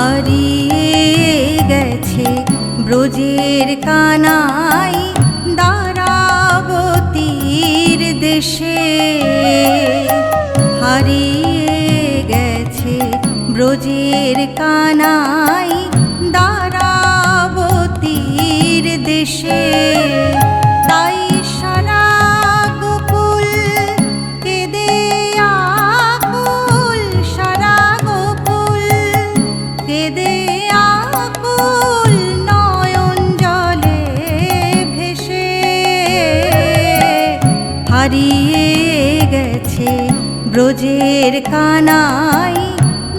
হারিয়ে গেছে ব্রজের কানাই দ্বারাবতীর দেশে। হারিয়ে গেছে ব্রজের কানাই দ্বারাবতীর দেশে। তাই সারা গোকুল কেঁদে আকুল, সারা গোকুল কেঁদে আকুল নয়ন জলে ভেসে। হারিয়ে গেছে ব্রজের কানাই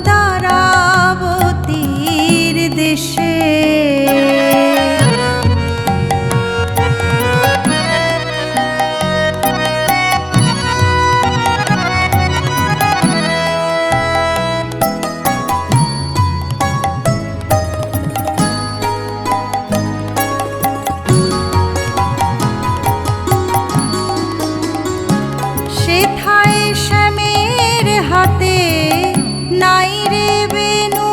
দ্বারাবতীর দেশে। সেথায় শ্যামের হাতে নাই রে বেনু,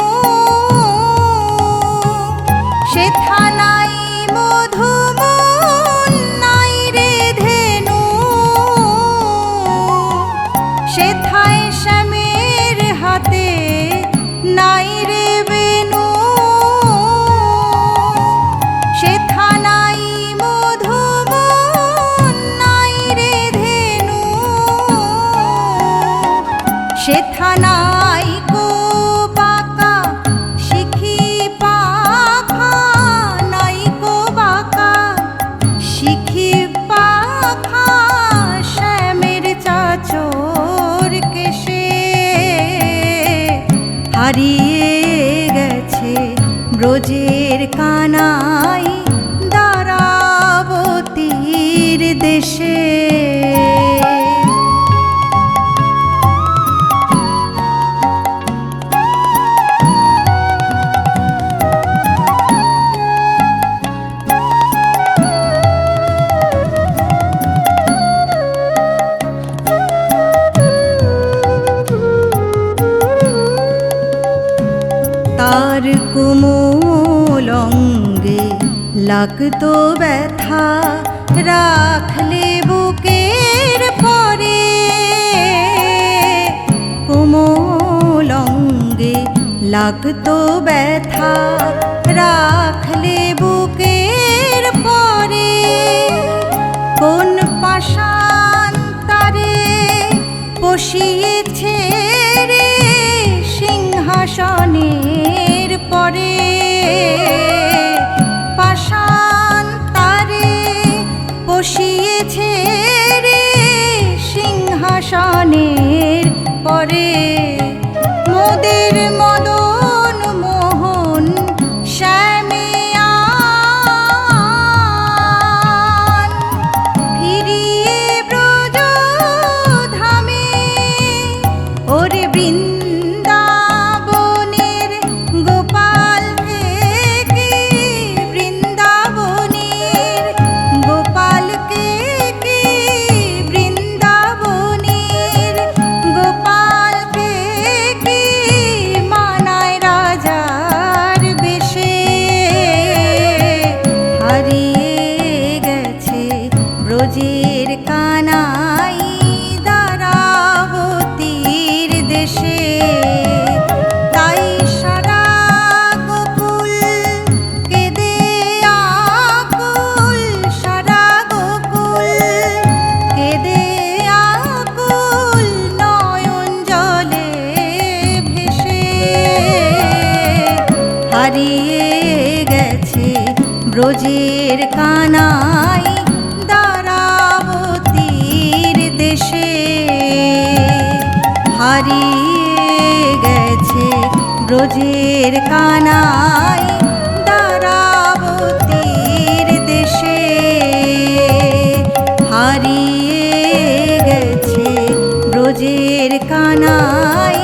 সেথা নাই মধুমন নাই রে ধেনু। সেথায় শ্যামের হাতে নাই রে বেনু, সেথা নাই মধুমন নাই রে ধেনু। সেথা নাই কো বাঁকা শিখি পাখা, নাই কো বাঁকা শিখি পাখা শ্যামের চাচর কেশে। হারিয়ে গেছে ব্রজের কানাই দ্বারাবতীর দেশে। তার কোমল অঙ্গে লাগতো ব্যথা, রাখলে বুকের পরে। কোমল অঙ্গে লাগতো ব্যথা, রাখলে বুকের পরে। কোন পাষাণ তারে বসিয়েছে রে সিংহাসনের পরে। পাষাণ তারে বসিয়েছে রে সিংহাসনের পরে। মোদের মদন মোহন শ্যামে আন, ফিরিয়ে ব্রজ ধামে। ওরে বৃন্দাবনের গোপাল থেকে, বৃন্দাবনের গোপালকে কি, বৃন্দাবনের গোপালকে কি মানায় রাজার বেশে। হারিয়ে গেছে ব্রজের কানাই দ্বারাবতীর দেশে। তাই সারা গোকুল কেঁদে আকুল, সারা গোকুল কেঁদে আকুল নয়ন জলে ভেসে। হারিয়ে গেছে ব্রজের কানাই দ্বারাবতীর দেশে। হারিয়ে গেছে ব্রজের কানাই দ্বারাবতীর দেশে। হারিয়ে গেছে ব্রজের কানাই